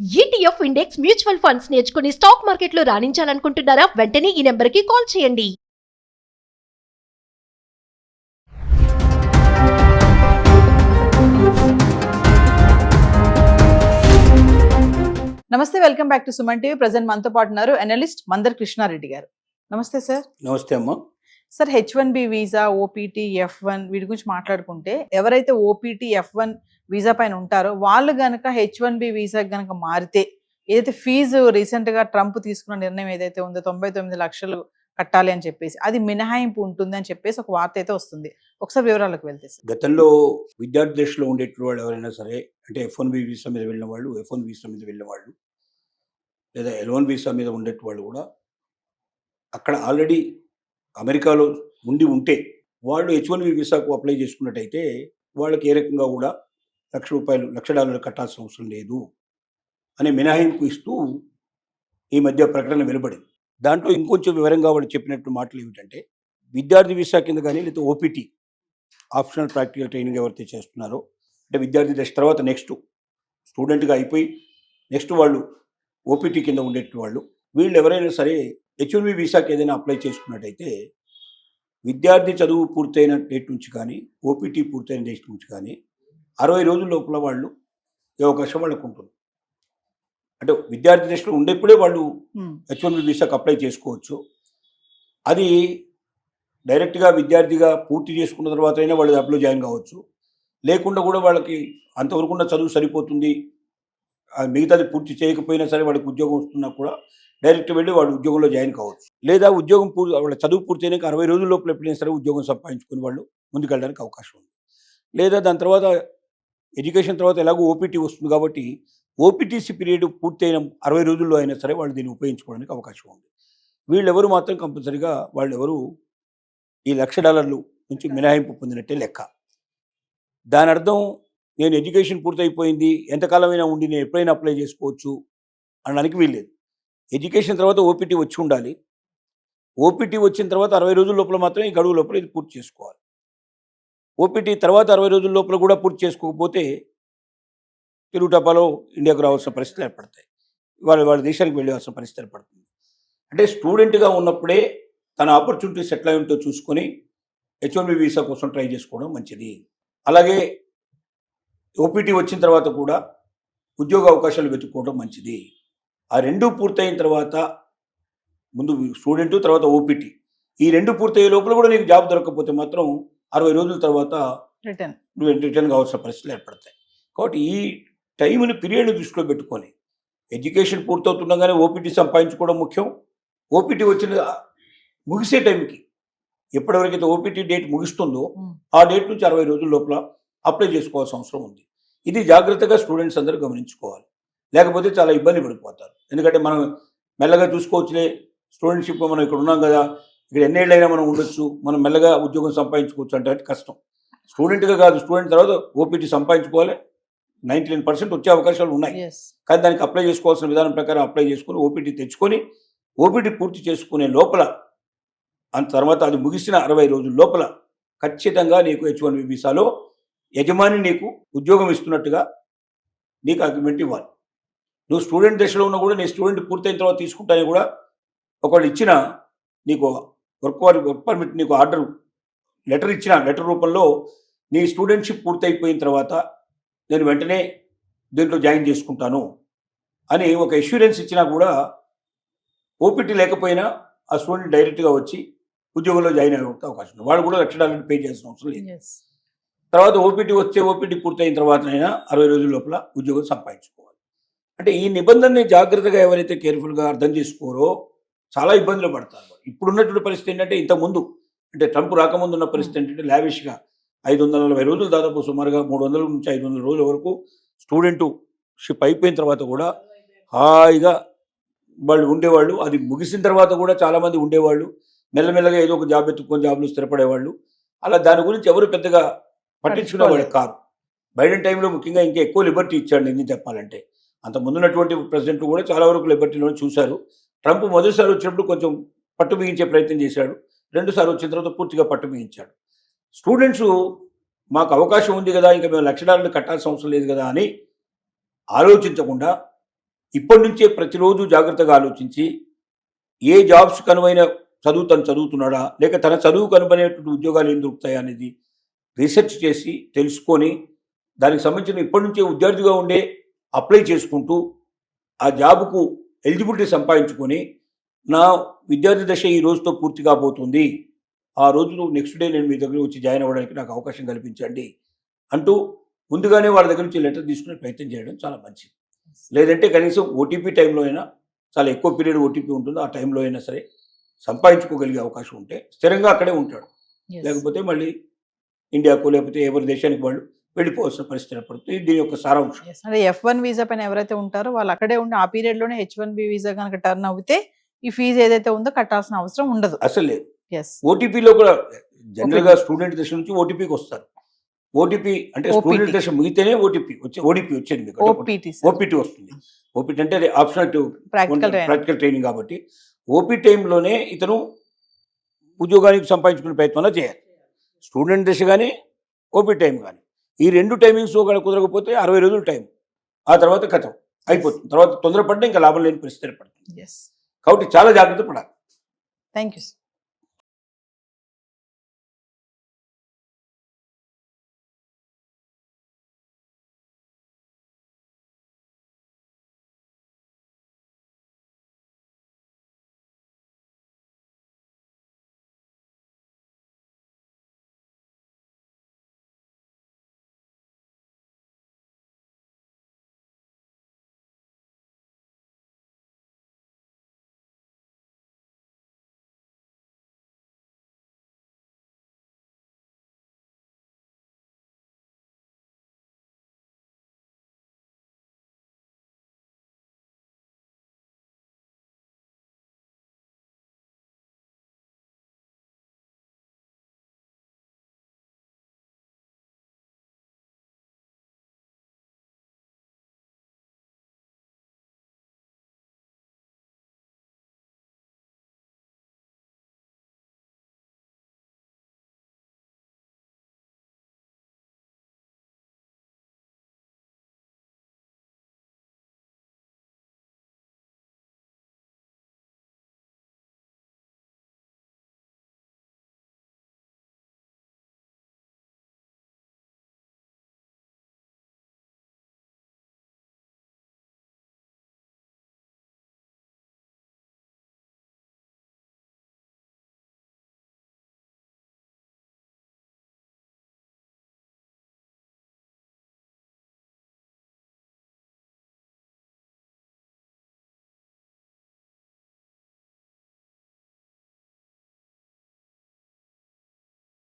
ETF index mutual funds నేర్చుకుని stock మార్కెట్లో రాణించాలనుకుంటున్నారా? వెంటనే ఈ నెంబర్కి కాల్ చేయండి. నమస్తే, welcome back to Suman TV. Present మనతో పాటు ఉన్నారు అనలిస్ట్ మందర్ కృష్ణారెడ్డి గారు. నమస్తే సార్. నమస్తే అమ్మా. Sir, H1B visa, OPT, F1 వీటి గురించి మాట్లాడుకుంటే, ఎవరైతే ఓపీటీ, F1 వీసా పైన ఉంటారో వాళ్ళు గనక H1B వీసా గనక మారితే, ఏదైతే ఫీజు రీసెంట్ గా ట్రంప్ తీసుకున్న నిర్ణయం ఏదైతే ఉందో 99 లక్షలు కట్టాలి అని చెప్పేసి, అది మినహాయింపు ఉంటుంది అని చెప్పేసి ఒక వార్త అయితే వస్తుంది. ఒకసారి వివరాలకు వెళ్తే సార్. గతంలో విద్యార్థి దశలో ఉండేటువంటి వాళ్ళు ఎవరైనా సరే, అంటే F1B వీసా మీద వెళ్ళిన వాళ్ళు, F1 వీసా మీద వెళ్ళిన వాళ్ళు, లేదా L1 వీసా మీద ఉండేటి వాళ్ళు కూడా అక్కడ ఆల్రెడీ అమెరికాలో ఉంటే వాళ్ళు H1B వీసాకు అప్లై చేసుకున్నట్టయితే వాళ్ళకి ఏ రకంగా కూడా $1,00,000 కట్టాల్సిన అవసరం లేదు అనే మినహాయింపు ఇస్తూ ఈ మధ్య ప్రకటన వెలువడింది. దాంట్లో ఇంకొంచెం వివరంగా వాళ్ళు చెప్పినట్టు మాటలు ఏమిటంటే, విద్యార్థి వీసా కింద కానీ లేదా ఓపీటీ, ఆప్షనల్ ప్రాక్టికల్ ట్రైనింగ్ ఎవరైతే చేస్తున్నారో, అంటే విద్యార్థి దశ తర్వాత నెక్స్ట్ స్టూడెంట్గా అయిపోయి నెక్స్ట్ వాళ్ళు ఓపీటీ కింద ఉండేటి వాళ్ళు, వీళ్ళు ఎవరైనా సరే H1B వీసాకి ఏదైనా అప్లై చేసుకున్నట్టయితే విద్యార్థి చదువు పూర్తయిన డేట్ నుంచి కానీ ఓపీటీ పూర్తయిన డేట్ నుంచి కానీ 60 రోజుల లోపల వాళ్ళు ఈ అవకాశం వాళ్ళకు ఉంటుంది. అంటే విద్యార్థి దశలో ఉండేప్పుడే వాళ్ళు H1B వీసాకి అప్లై చేసుకోవచ్చు. అది డైరెక్ట్గా విద్యార్థిగా పూర్తి చేసుకున్న తర్వాత అయినా వాళ్ళు అప్లో జాయిన్ కావచ్చు. లేకుండా కూడా వాళ్ళకి అంతవరకు ఉన్న చదువు సరిపోతుంది, మిగతాది పూర్తి చేయకపోయినా సరే వాళ్ళకి ఉద్యోగం వస్తున్నా కూడా డైరెక్ట్ వెళ్ళి వాళ్ళు ఉద్యోగంలో జాయిన్ కావచ్చు. లేదా ఉద్యోగం వాళ్ళ చదువు పూర్తయినాక 60 రోజుల లోపల ఎప్పుడైనా సరే ఉద్యోగం సంపాదించుకుని వాళ్ళు ముందుకెళ్ళడానికి అవకాశం ఉంది. లేదా దాని తర్వాత ఎడ్యుకేషన్ తర్వాత ఎలాగో ఓపీటీ వస్తుంది కాబట్టి ఓపీటీసీ పీరియడ్ పూర్తయిన 60 రోజుల్లో అయినా సరే వాళ్ళు దీన్ని ఉపయోగించుకోవడానికి అవకాశం ఉంది. వీళ్ళెవరు మాత్రం కంపల్సరీగా వాళ్ళెవరు ఈ $1,00,000 నుంచి మినహాయింపు పొందినట్టే లెక్క. దాని అర్థం, నేను ఎడ్యుకేషన్ పూర్తయిపోయింది, ఎంతకాలమైనా ఉండి నేను ఎప్పుడైనా అప్లై చేసుకోవచ్చు అనడానికి వీల్లేదు. ఎడ్యుకేషన్ తర్వాత ఓపీటీ వచ్చి ఉండాలి. ఓపీటీ వచ్చిన తర్వాత 60 రోజుల లోపల మాత్రం ఈ గడువు లోపల ఇది పూర్తి చేసుకోవాలి. ఓపీటీ తర్వాత 60 రోజుల లోపల కూడా పూర్తి చేసుకోకపోతే తెలుగు టపాలో ఇండియాకు రావాల్సిన పరిస్థితులు ఏర్పడతాయి, వాళ్ళ దేశానికి వెళ్ళాల్సిన పరిస్థితి ఏర్పడుతుంది. అంటే స్టూడెంట్గా ఉన్నప్పుడే తన ఆపర్చునిటీస్ ఎట్లా ఉంటో చూసుకొని H1B వీసా కోసం ట్రై చేసుకోవడం మంచిది. అలాగే ఓపీటీ వచ్చిన తర్వాత కూడా ఉద్యోగ అవకాశాలు వెతుక్కోవడం మంచిది. ఆ రెండు పూర్తయిన తర్వాత, ముందు స్టూడెంట్ తర్వాత ఓపీటీ, ఈ రెండు పూర్తయ్యే లోపల కూడా నీకు జాబ్ దొరకకపోతే మాత్రం 60 రోజుల తర్వాత నువ్వు రిటర్న్ కావాల్సిన పరిస్థితులు ఏర్పడతాయి. కాబట్టి ఈ టైంని పీరియడ్ని దృష్టిలో పెట్టుకొని ఎడ్యుకేషన్ పూర్తవుతుండగానే ఓపీటీ సంపాదించుకోవడం ముఖ్యం. ఓపీటీ వచ్చిన ముగిసే టైంకి, ఎప్పటివరకైతే ఓపీటీ డేట్ ముగిస్తుందో ఆ డేట్ నుంచి 60 రోజుల లోపల అప్లై చేసుకోవాల్సిన అవసరం ఉంది. ఇది జాగ్రత్తగా స్టూడెంట్స్ అందరూ గమనించుకోవాలి, లేకపోతే చాలా ఇబ్బంది పడిపోతారు. ఎందుకంటే మనం మెల్లగా చూసుకోవచ్చులే, స్టూడెంట్షిప్ మనం ఇక్కడ ఉన్నాం కదా, ఇక్కడ ఎన్నేళ్ళైనా మనం ఉండొచ్చు, మనం మెల్లగా ఉద్యోగం సంపాదించుకోవచ్చు అంటే కష్టం. స్టూడెంట్గా కాదు, స్టూడెంట్ తర్వాత ఓపీటీ సంపాదించుకోవాలి. 99% వచ్చే అవకాశాలు ఉన్నాయి. కానీ దానికి అప్లై చేసుకోవాల్సిన విధానం ప్రకారం అప్లై చేసుకుని ఓపీటీ తెచ్చుకొని ఓపీటీ పూర్తి చేసుకునే లోపల, అంత తర్వాత అది ముగిసిన 60 రోజుల లోపల ఖచ్చితంగా నీకు H1B వీసాలో యజమాని నీకు ఉద్యోగం ఇస్తున్నట్టుగా నీకు అగ్రిమెంట్ ఇవ్వాలి. నువ్వు స్టూడెంట్ దశలో ఉన్నా కూడా నీ స్టూడెంట్ పూర్తయిన తర్వాత తీసుకుంటానే కూడా ఒకళ్ళు ఇచ్చిన నీకు వర్క్ పర్మిట్, నీకు ఆర్డర్ లెటర్ ఇచ్చిన లెటర్ రూపంలో నీ స్టూడెంట్షిప్ పూర్తయిపోయిన తర్వాత నేను వెంటనే దీంట్లో జాయిన్ చేసుకుంటాను అని ఒక అష్యూరెన్స్ ఇచ్చినా కూడా ఓపీటీ లేకపోయినా ఆ స్టూడెంట్ డైరెక్ట్గా వచ్చి ఉద్యోగంలో జాయిన్ అయ్యే అవకాశం ఉంది. వాళ్ళు కూడా $1,00,000 పే చేయాల్సిన అవసరం లేదు. తర్వాత ఓపీటీ పూర్తయిన తర్వాతనైనా 60 రోజుల లోపల ఉద్యోగం సంపాదించుకోవాలి. అంటే ఈ నిబంధనని జాగ్రత్తగా ఎవరైతే కేర్ఫుల్గా అర్థం చేసుకోరో చాలా ఇబ్బందులు పడతారు. ఇప్పుడున్నటువంటి పరిస్థితి ఏంటంటే, ఇంతకుముందు అంటే ట్రంప్ రాకముందు ఉన్న పరిస్థితి ఏంటంటే, లావిష్గా 540 రోజులు, దాదాపు సుమారుగా 300 నుంచి 500 రోజుల వరకు స్టూడెంట్ షిప్ అయిపోయిన తర్వాత కూడా హాయిగా వాళ్ళు ఉండేవాళ్ళు. అది ముగిసిన తర్వాత కూడా చాలామంది ఉండేవాళ్ళు. మెల్లమెల్లగా ఏదో ఒక జాబ్ ఎత్తుకొని జాబ్లు స్థిరపడేవాళ్ళు. అలా దాని గురించి ఎవరు పెద్దగా పట్టించుకునేవాళ్ళు కాదు. బైడెన్ టైంలో ముఖ్యంగా ఇంకా ఎక్కువ లిబర్టీ ఇచ్చాడు నిజం చెప్పాలంటే. అంత ముందున్నటువంటి ప్రెసిడెంట్ కూడా చాలా వరకు లిబర్టీలో చూశారు. ట్రంప్ మొదటిసారి వచ్చినప్పుడు కొంచెం పట్టు బిగించే ప్రయత్నం చేశాడు, రెండుసార్లు వచ్చిన తర్వాత పూర్తిగా పట్టు బిగించాడు. స్టూడెంట్స్ మాకు అవకాశం ఉంది కదా, ఇంకా మేము $1,00,000 కట్టాల్సిన అవసరం లేదు కదా అని ఆలోచించకుండా ఇప్పటి నుంచే ప్రతిరోజు జాగ్రత్తగా ఆలోచించి ఏ జాబ్స్ కనువైన చదువు తను చదువుతున్నాడా, లేక తన చదువుకు అనువైనటువంటి ఉద్యోగాలు ఏం దొరుకుతాయా అనేది రీసెర్చ్ చేసి తెలుసుకొని దానికి సంబంధించిన ఇప్పటి నుంచే విద్యార్థిగా ఉండే అప్లై చేసుకుంటూ ఆ జాబ్కు ఎలిజిబిలిటీ సంపాదించుకొని నా విద్యార్థి దశ ఈ రోజుతో పూర్తి కాబోతుంది, ఆ రోజు నెక్స్ట్ డే నేను మీ దగ్గర వచ్చి జాయిన్ అవ్వడానికి నాకు అవకాశం కల్పించండి అంటూ ముందుగానే వాళ్ళ దగ్గర నుంచి లెటర్ తీసుకునే ప్రయత్నం చేయడం చాలా మంచిది. లేదంటే కనీసం ఓటీపీ టైంలో అయినా, చాలా ఎక్కువ పీరియడ్ ఓటీపీ ఉంటుందో ఆ టైంలో అయినా సరే సంపాదించుకోగలిగే అవకాశం ఉంటే స్థిరంగా అక్కడే ఉంటాడు. లేకపోతే మళ్ళీ ఇండియాకు లేకపోతే ఎవరి దేశానికి వాళ్ళు వెళ్ళిపోవాల్సిన పరిస్థితి ఏర్పడుతుంది. దీని యొక్క సారాంశం. అంటే F1 వీసా పైన ఎవరైతే ఉంటారో వాళ్ళు అక్కడే ఉండి ఆ పీరియడ్ లోనే H1B వీసా కనుక టర్న్ అవుతే ఈ ఫీజు ఏదైతే ఉందో కట్టాల్సిన అవసరం ఉండదు. అసలు లేదు. ఎస్, ఓటీపీలో కూడా జనరల్ గా స్టూడెంట్ దశ నుంచి ఓటీపీకి వస్తారు. ఓటీపీ అంటే స్టూడెంట్ దశ ముగితేనే ఓటీపీ వచ్చేది మీకు. ఓపీటీ వస్తుంది. ఓపీటీ అంటే అది ఆప్షనల్ ప్రాక్టికల్ ట్రైనింగ్ కాబట్టి ఓపీ టైంలోనే ఇతను ఉద్యోగానికి సంపాదించుకునే ప్రయత్నం చేయాలి. స్టూడెంట్ దశ కానీ ఓపీ టైం కానీ ఈ రెండు టైమింగ్స్ కుదరకపోతే 60 రోజులు టైం, ఆ తర్వాత కథం అయిపోతుంది. తర్వాత తొందరపడ్డా ఇంకా లాభం లేని పరిస్థితి ఏర్పడుతుంది. కాబట్టి చాలా జాగ్రత్త పడాలి. Thank you.